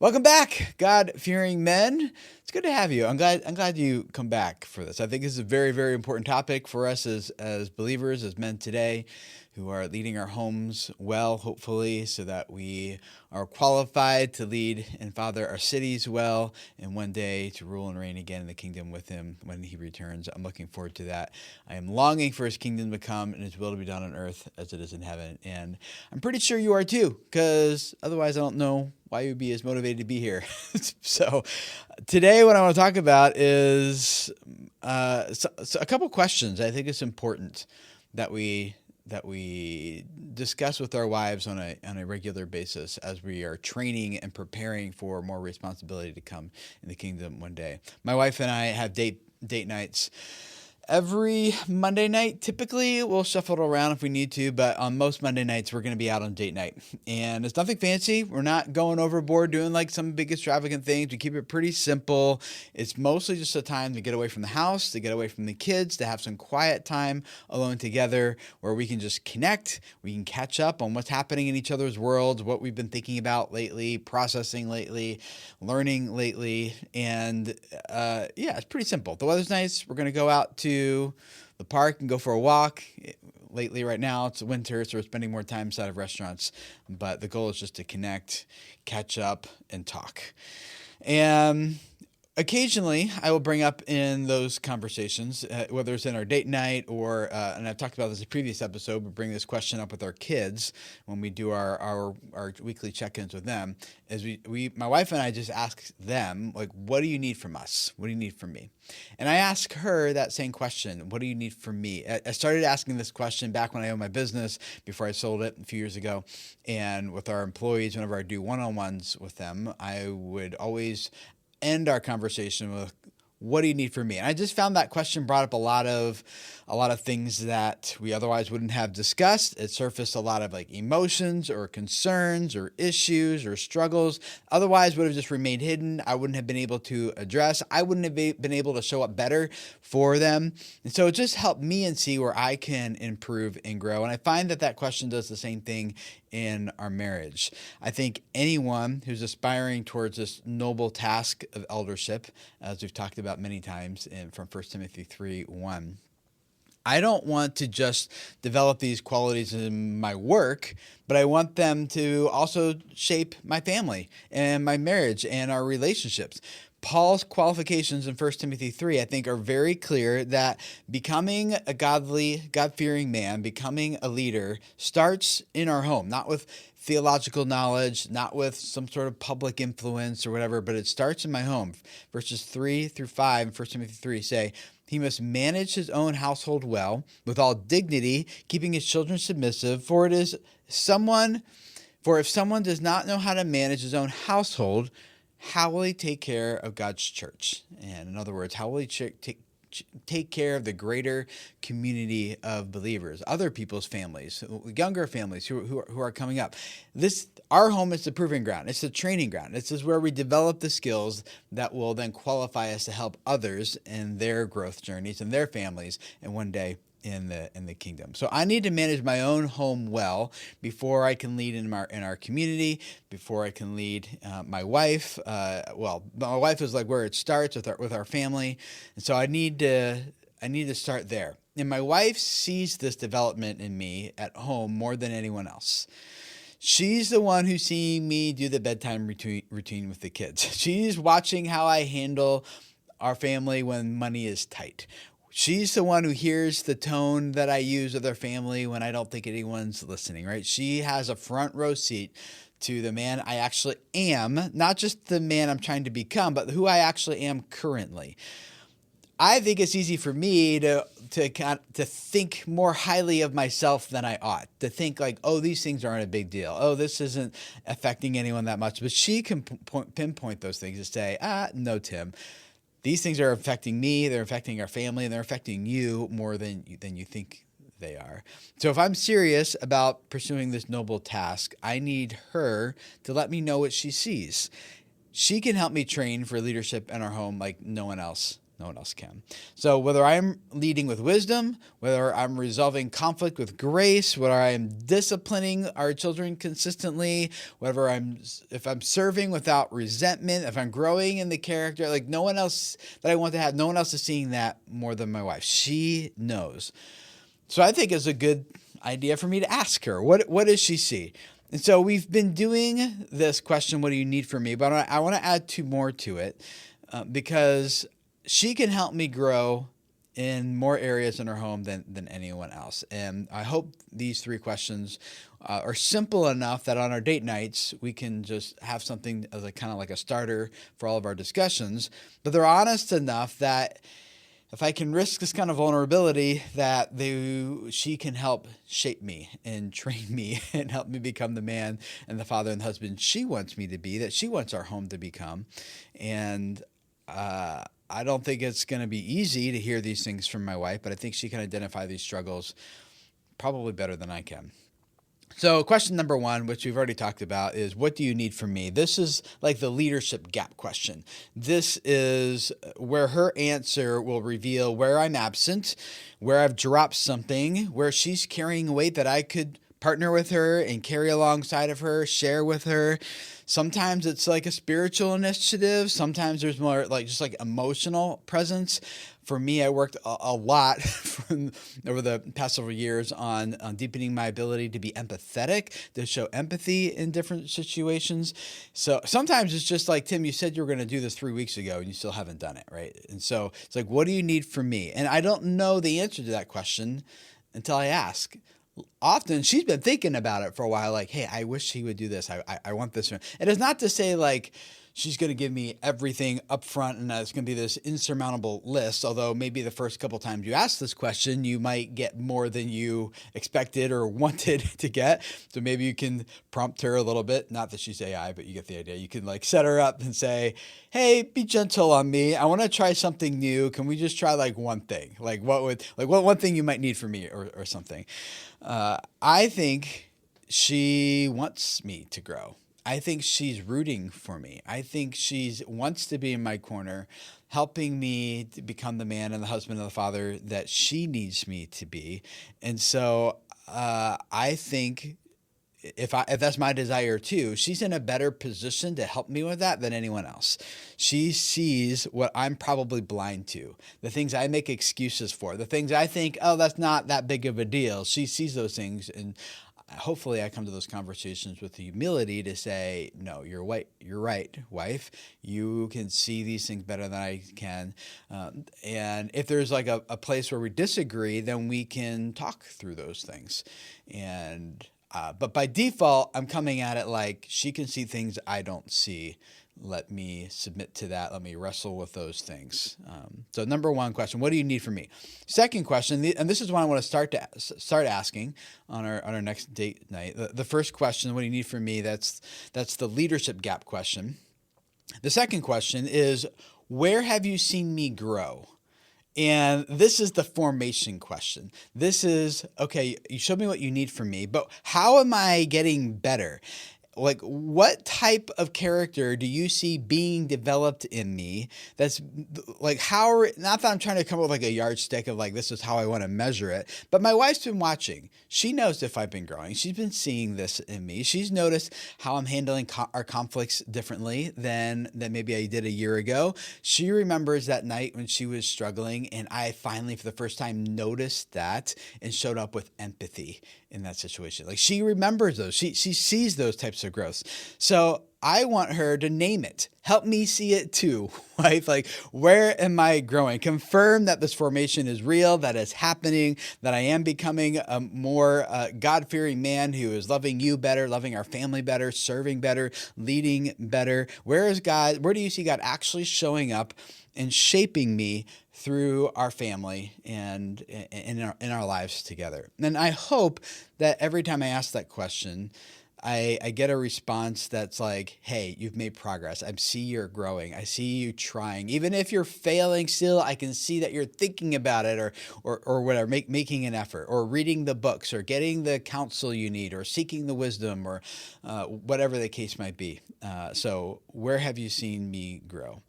Welcome back, God-fearing men. It's good to have you. I'm glad you come back for this. I think this is a very, very important topic for us as believers, as men today, who are leading our homes well, hopefully, so that we are qualified to lead and father our cities well, and one day to rule and reign again in the kingdom with him when he returns. I'm looking forward to that. I am longing for his kingdom to come and his will to be done on earth as it is in heaven. And I'm pretty sure you are too, because otherwise I don't know why you'd be as motivated to be here. So today what I want to talk about is so a couple questions. I think it's important that we discuss with our wives on a regular basis as we are training and preparing for more responsibility to come in the kingdom one day. My wife and I have date nights every Monday night. Typically, we'll shuffle it around if we need to, but on most Monday nights, we're going to be out on date night. And it's nothing fancy. We're not going overboard doing like some big extravagant things. We keep it pretty simple. It's mostly just a time to get away from the house, to get away from the kids, to have some quiet time alone together where we can just connect. We can catch up on what's happening in each other's worlds, what we've been thinking about lately, processing lately, learning lately. And it's pretty simple. The weather's nice. We're going to go out to the park and go for a walk. Lately, right now, it's winter, so we're spending more time inside of restaurants. But the goal is just to connect, catch up, and talk. And occasionally, I will bring up in those conversations, whether it's in our date night or, and I've talked about this in a previous episode, we bring this question up with our kids when we do our weekly check-ins with them, is my wife and I just ask them, like, what do you need from us? What do you need from me? And I ask her that same question, what do you need from me? I started asking this question back when I owned my business, before I sold it a few years ago. And with our employees, whenever I do one-on-ones with them, I would always end our conversation with, what do you need from me? And I just found that question brought up a lot of things that we otherwise wouldn't have discussed. It surfaced a lot of like emotions or concerns or issues or struggles otherwise would have just remained hidden. I wouldn't have been able to address. I wouldn't have been able to show up better for them. And so it just helped me and see where I can improve and grow. And I find that question does the same thing in our marriage. I think anyone who's aspiring towards this noble task of eldership, as we've talked about many times from 1 Timothy 3:1, I don't want to just develop these qualities in my work, but I want them to also shape my family and my marriage and our relationships. Paul's qualifications in 1 Timothy 3, I think, are very clear that becoming a godly, God-fearing man, becoming a leader, starts in our home, not with theological knowledge, not with some sort of public influence or whatever, but it starts in my home. Verses 3 through 5 in 1 Timothy 3 say, he must manage his own household well, with all dignity, keeping his children submissive, for if someone does not know how to manage his own household, how will he take care of God's church? And in other words, how will he take care of the greater community of believers, other people's families, younger families who are coming up? Our home is the proving ground. It's the training ground. This is where we develop the skills that will then qualify us to help others in their growth journeys and their families, and one day in the kingdom. So I need to manage my own home well before I can lead in our community, before I can lead my wife. My wife is like where it starts with our family, and so I need to start there. And my wife sees this development in me at home more than anyone else. She's the one who's seeing me do the bedtime routine with the kids. She's watching how I handle our family when money is tight. She's the one who hears the tone that I use with our family when I don't think anyone's listening, right? She has a front row seat to the man I actually am, not just the man I'm trying to become, but who I actually am currently. I think it's easy for me to think more highly of myself than I ought, to think like, oh, these things aren't a big deal. Oh, this isn't affecting anyone that much. But she can pinpoint those things and say, no, Tim, these things are affecting me, they're affecting our family, and they're affecting you more than you think they are. So if I'm serious about pursuing this noble task, I need her to let me know what she sees. She can help me train for leadership in our home like no one else No one else can. So whether I'm leading with wisdom, whether I'm resolving conflict with grace, whether I'm disciplining our children consistently, if I'm serving without resentment, if I'm growing in the character, like no one else that I want to have, no one else is seeing that more than my wife. She knows. So I think it's a good idea for me to ask her, what does she see? And so we've been doing this question, what do you need from me? But I want to add two more to it because she can help me grow in more areas in her home than anyone else. And I hope these three questions are simple enough that on our date nights, we can just have something as a kind of like a starter for all of our discussions. But they're honest enough that if I can risk this kind of vulnerability, that she can help shape me and train me and help me become the man and the father and the husband she wants me to be, that she wants our home to become. And I don't think it's going to be easy to hear these things from my wife, but I think she can identify these struggles probably better than I can. So question number one, which we've already talked about, is what do you need from me? This is like the leadership gap question. This is where her answer will reveal where I'm absent, where I've dropped something, where she's carrying weight that I could partner with her and carry alongside of her, share with her. Sometimes it's like a spiritual initiative. Sometimes there's more like just like emotional presence. For me, I worked a lot over the past several years on deepening my ability to be empathetic, to show empathy in different situations. So sometimes it's just like, Tim, you said you were going to do this 3 weeks ago and you still haven't done it, right? And so it's like, what do you need from me? And I don't know the answer to that question until I ask. Often she's been thinking about it for a while, like, hey, I wish he would do this. I want this. And it's not to say like she's going to give me everything up front and it's going to be this insurmountable list, although maybe the first couple times you ask this question, you might get more than you expected or wanted to get. So maybe you can prompt her a little bit. Not that she's AI, but you get the idea. You can like set her up and say, hey, be gentle on me. I want to try something new. Can we just try like one thing? Like what one thing you might need from me or something? I think she wants me to grow. I think she's rooting for me. I think she wants to be in my corner, helping me to become the man and the husband and the father that she needs me to be. And so I think if that's my desire too, she's in a better position to help me with that than anyone else. She sees what I'm probably blind to, the things I make excuses for, the things I think, oh, that's not that big of a deal. She sees those things, and hopefully I come to those conversations with the humility to say, no, you're right, wife. You can see these things better than I can. And if there's like a place where we disagree, then we can talk through those things. But by default, I'm coming at it like she can see things I don't see. Let me submit to that. Let me wrestle with those things. So number one question, what do you need from me? Second question, and this is one I want to start asking on our next date night. The first question, what do you need from me? That's the leadership gap question. The second question is, where have you seen me grow? And this is the formation question. This is, okay, you showed me what you need from me, but how am I getting better? Like, what type of character do you see being developed in me? That's like, not that I'm trying to come up with like a yardstick of like, this is how I want to measure it, but my wife's been watching. She knows if I've been growing. She's been seeing this in me. She's noticed how I'm handling our conflicts differently than maybe I did a year ago. She remembers that night when she was struggling, and I finally, for the first time, noticed that and showed up with empathy in that situation. Like, she remembers those. She sees those types of growths. So I want her to name it. Help me see it too, right? Like, where am I growing? Confirm that this formation is real, that it's happening, that I am becoming a more God-fearing man who is loving you better, loving our family better, serving better, leading better. Where do you see God actually showing up and shaping me through our family and in our lives together? And I hope that every time I ask that question, I get a response that's like, hey, you've made progress. I see you're growing. I see you trying. Even if you're failing still, I can see that you're thinking about it or whatever, making an effort, or reading the books, or getting the counsel you need, or seeking the wisdom, or whatever the case might be. So where have you seen me grow?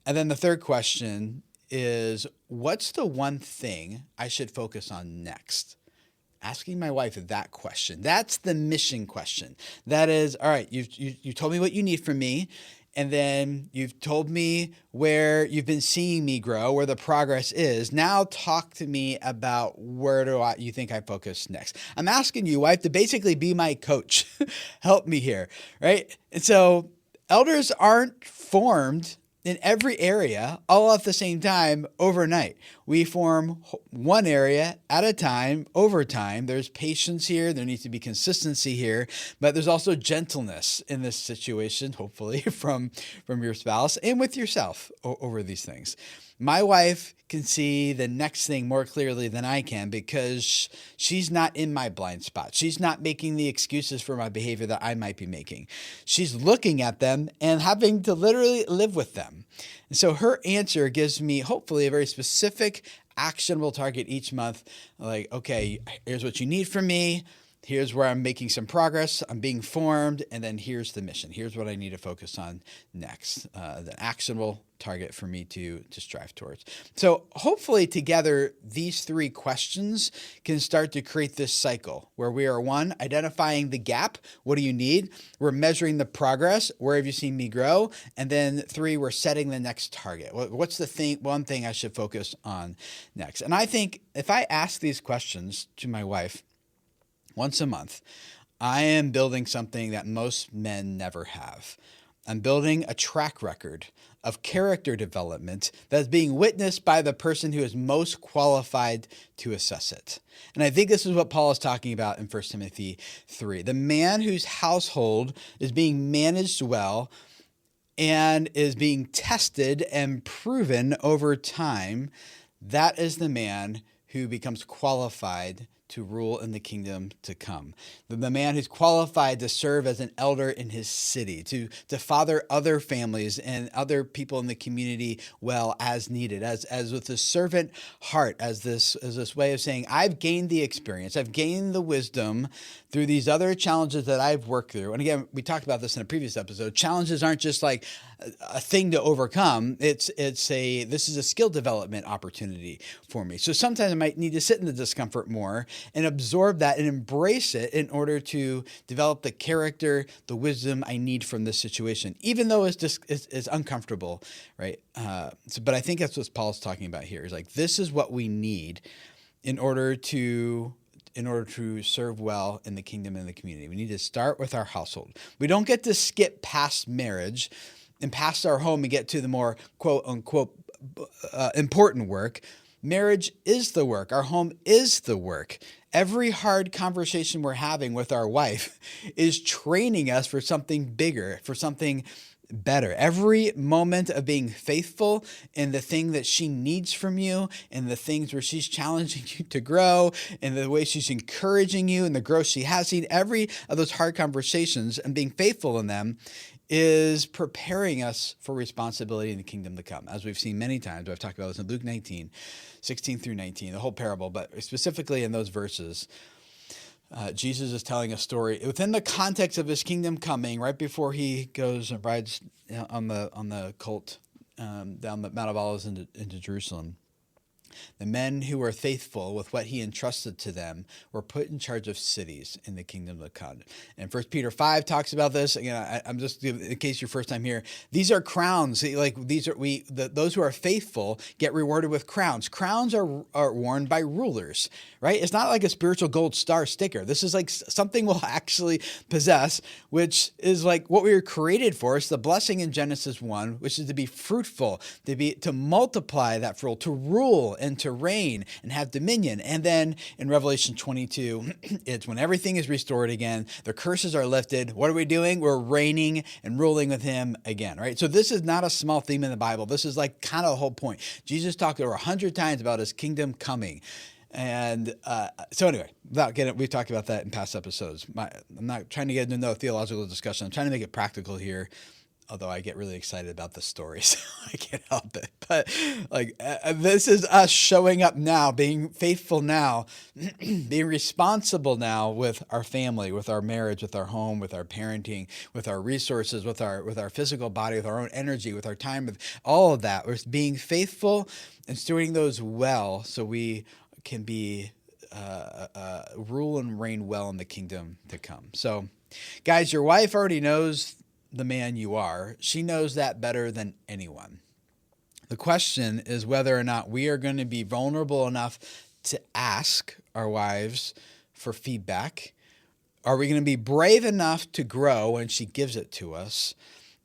And then the third question is, what's the one thing I should focus on next? Asking my wife that question. That's the mission question. That is, all right, you told me what you need from me, and then you've told me where you've been seeing me grow, where the progress is. Now talk to me about where you think I focus next. I'm asking you, wife, to basically be my coach. Help me here, right? And so elders aren't formed in every area all at the same time overnight. We form one area at a time over time. There's patience here. There needs to be consistency here, but there's also gentleness in this situation, hopefully from your spouse and with yourself over these things. My wife can see the next thing more clearly than I can because she's not in my blind spot. She's not making the excuses for my behavior that I might be making. She's looking at them and having to literally live with them. And so her answer gives me hopefully a very specific, actionable target each month. Like, okay, here's what you need from me. Here's where I'm making some progress. I'm being formed. And then here's the mission. Here's what I need to focus on next. The actionable target for me to strive towards. So hopefully together, these three questions can start to create this cycle where we are, one, identifying the gap. What do you need? We're measuring the progress. Where have you seen me grow? And then three, we're setting the next target. What's the one thing I should focus on next? And I think if I ask these questions to my wife once a month, I am building something that most men never have. I'm building a track record of character development that's being witnessed by the person who is most qualified to assess it. And I think this is what Paul is talking about in 1 Timothy 3. The man whose household is being managed well and is being tested and proven over time, that is the man who becomes qualified to rule in the kingdom to come. The man who's qualified to serve as an elder in his city, to father other families and other people in the community well as needed, as with a servant heart, as this way of saying, I've gained the experience, I've gained the wisdom through these other challenges that I've worked through. And again, we talked about this in a previous episode. Challenges aren't just like a thing to overcome. This is a skill development opportunity for me. So sometimes I might need to sit in the discomfort more and absorb that and embrace it in order to develop the character, the wisdom I need from this situation, even though it's uncomfortable, right? But I think that's what Paul's talking about here. Is like, this is what we need in order to serve well in the kingdom and the community. We need to start with our household. We don't get to skip past marriage and past our home and get to the more quote unquote important work. Marriage is the work. Our home is the work. Every hard conversation we're having with our wife is training us for something bigger, for something better. Every moment of being faithful in the thing that she needs from you and the things where she's challenging you to grow and the way she's encouraging you and the growth she has seen, every of those hard conversations and being faithful in them is preparing us for responsibility in the kingdom to come. As we've seen many times, I've talked about this in Luke 19, 16 through 19, the whole parable, but specifically in those verses, Jesus is telling a story within the context of his kingdom coming, right before he goes and rides on the colt down the Mount of Olives into Jerusalem. The men who were faithful with what he entrusted to them were put in charge of cities in the kingdom of God. And 1 Peter 5 talks about this. Again, I'm just, in case your first time here, these are crowns. Like those who are faithful get rewarded with crowns. Crowns are worn by rulers, right? It's not like a spiritual gold star sticker. This is like something we'll actually possess, which is like what we were created for. It's the blessing in Genesis 1, which is to be fruitful, to multiply that fruit, to rule and to reign and have dominion. And then in Revelation 22, it's when everything is restored again, the curses are lifted. What are we doing? We're reigning and ruling with him again, right? So this is not a small theme in the Bible. This is like kind of the whole point. Jesus talked over 100 times about his kingdom coming. And so anyway, we've talked about that in past episodes. I'm not trying to get into no theological discussion. I'm trying to make it practical here. although I get really excited about the stories. I can't help it. But this is us showing up now, being faithful now, being responsible now with our family, with our marriage, with our home, with our parenting, with our resources, with our physical body, with our own energy, with our time, with all of that. We're being faithful and stewarding those well so we can be rule and reign well in the kingdom to come. So, guys, your wife already knows the man you are. She knows that better than anyone. The question is whether or not we are going to be vulnerable enough to ask our wives for feedback. Are we going to be brave enough to grow when she gives it to us?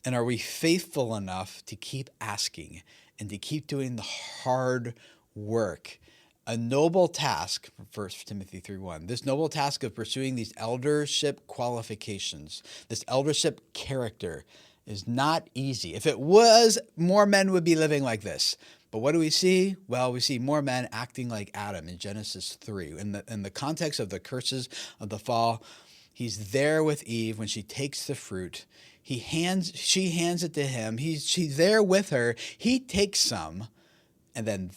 And are we faithful enough to keep asking and to keep doing the hard work? A noble task, 1 Timothy 3:1, this noble task of pursuing these eldership qualifications, this eldership character is not easy. If it was, more men would be living like this. But what do we see? Well, we see more men acting like Adam in Genesis 3. In the context of the curses of the fall, he's there with Eve when she takes the fruit. She hands it to him. She's there with her. He takes some, and then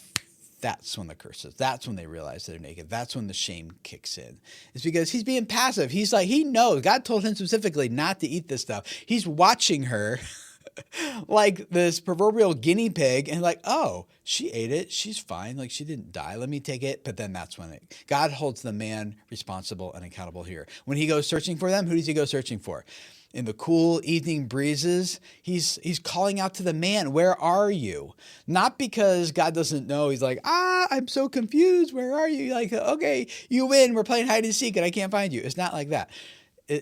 that's when the curse is. That's when they realize they're naked. That's when the shame kicks in. It's because he's being passive. He's like, he knows. God told him specifically not to eat this stuff. He's watching her like this proverbial guinea pig and like, oh, she ate it. She's fine. Like, she didn't die. Let me take it. But then that's when God holds the man responsible and accountable here. When he goes searching for them, who does he go searching for? In the cool evening breezes, he's calling out to the man, where are you? Not because God doesn't know. He's like, I'm so confused. Where are you? Like, okay, you win. We're playing hide and seek and I can't find you. It's not like that.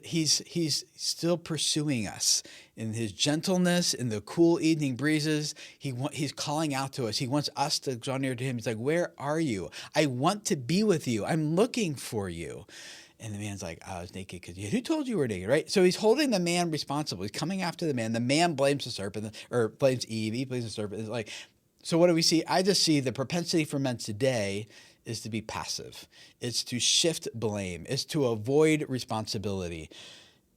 He's still pursuing us in his gentleness, in the cool evening breezes. He's calling out to us. He wants us to draw near to him. He's like, where are you? I want to be with you. I'm looking for you. And the man's like, I was naked because who told you were naked, right? So he's holding the man responsible. He's coming after the man. The man blames the serpent, or blames Eve. Eve blames the serpent. It's like, so what do we see? I just see the propensity for men today is to be passive. It's to shift blame. It's to avoid responsibility.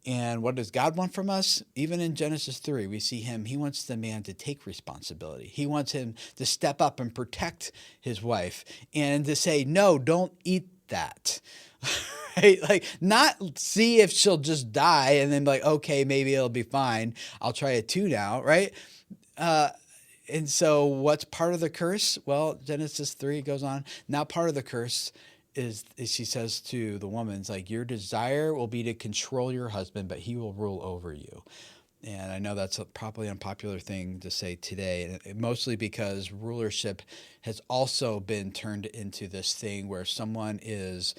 And what does God want from us? Even in Genesis 3, we see he wants the man to take responsibility. He wants him to step up and protect his wife and to say, no, don't eat that. Right? Like, not see if she'll just die and then be like, okay, maybe it'll be fine. I'll try it too now, right? And so what's part of the curse? Well, Genesis 3 goes on. Now part of the curse is she says to the woman, it's like, your desire will be to control your husband, but he will rule over you. And I know that's probably an unpopular thing to say today, mostly because rulership has also been turned into this thing where someone is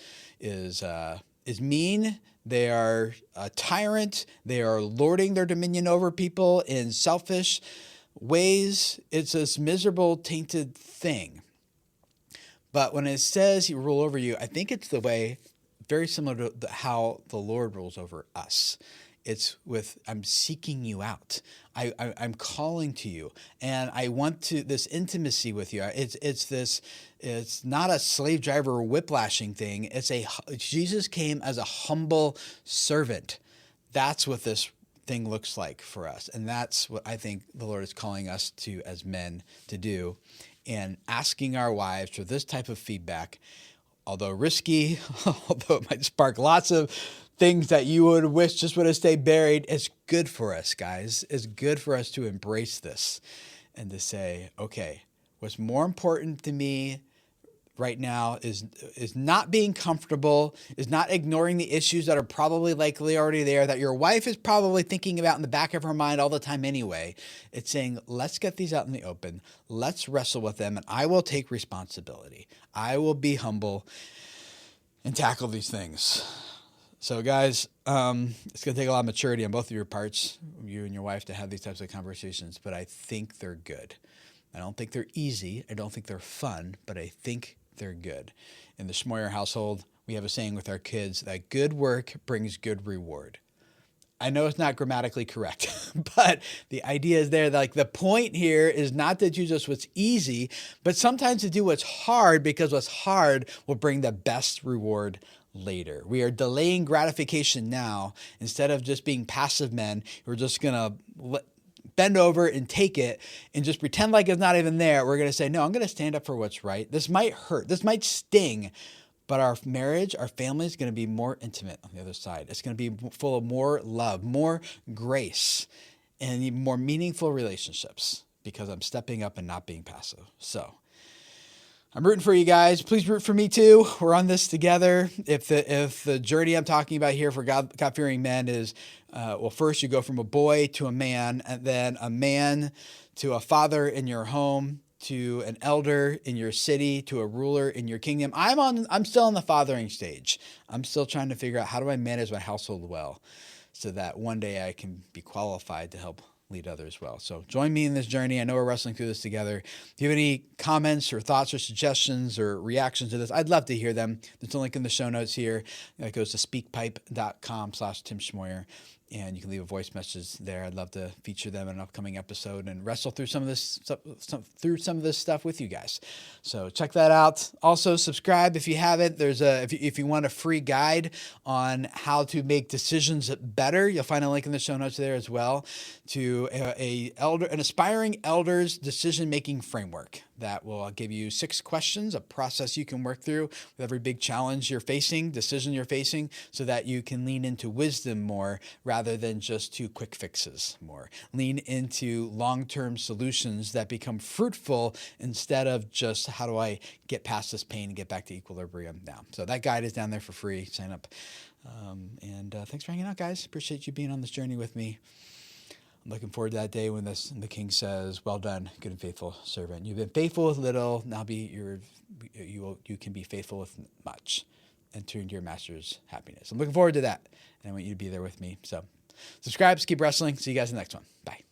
mean. They are a tyrant. They are lording their dominion over people in selfish ways. It's this miserable, tainted thing. But when it says he will rule over you, I think it's the way very similar to how the Lord rules over us. It's with, I'm seeking you out. I'm calling to you, and I want this intimacy with you. It's not a slave driver whiplashing thing. Jesus came as a humble servant. That's what this thing looks like for us. And that's what I think the Lord is calling us to as men to do, and asking our wives for this type of feedback, although risky, although it might spark lots of things that you would wish just would have stayed buried. It's good for us, guys. It's good for us to embrace this and to say, okay, what's more important to me right now is not being comfortable, is not ignoring the issues that are probably likely already there, that your wife is probably thinking about in the back of her mind all the time anyway. It's saying, let's get these out in the open. Let's wrestle with them, and I will take responsibility. I will be humble and tackle these things. So guys, it's going to take a lot of maturity on both of your parts, you and your wife, to have these types of conversations, but I think they're good. I don't think they're easy. I don't think they're fun, but I think they're good. In the Schmoyer household, we have a saying with our kids that good work brings good reward. I know it's not grammatically correct, but the idea is there. Like, the point here is not to do just what's easy, but sometimes to do what's hard, because what's hard will bring the best reward later. We are delaying gratification now instead of just being passive men. We're just going to bend over and take it and just pretend like it's not even there. We're going to say, no, I'm going to stand up for what's right. This might hurt. This might sting, but our marriage, our family is going to be more intimate on the other side. It's going to be full of more love, more grace, and more meaningful relationships because I'm stepping up and not being passive. So I'm rooting for you guys. Please root for me too. We're on this together. If the journey I'm talking about here for God-fearing men is, well, first you go from a boy to a man, and then a man to a father in your home, to an elder in your city, to a ruler in your kingdom. I'm still in the fathering stage. I'm still trying to figure out, how do I manage my household well so that one day I can be qualified to help lead others well. So join me in this journey. I know we're wrestling through this together. If you have any comments or thoughts or suggestions or reactions to this, I'd love to hear them. There's a link in the show notes here. It goes to speakpipe.com/Tim Schmoyer. And you can leave a voice message there. I'd love to feature them in an upcoming episode and wrestle through some of this stuff with you guys. So check that out. Also, subscribe if you haven't. If you want a free guide on how to make decisions better, you'll find a link in the show notes there as well, to an aspiring elder's decision-making framework that will give you 6 questions, a process you can work through with every big challenge you're facing, decision you're facing, so that you can lean into wisdom more rather than just to quick fixes more. Lean into long-term solutions that become fruitful instead of just, how do I get past this pain and get back to equilibrium now? So that guide is down there for free. Sign up. Thanks for hanging out, guys. Appreciate you being on this journey with me. I'm looking forward to that day when the King says, "Well done, good and faithful servant. You've been faithful with little. Now you can be faithful with much. Enter into your master's happiness." I'm looking forward to that, and I want you to be there with me. So subscribe, keep wrestling. See you guys in the next one. Bye.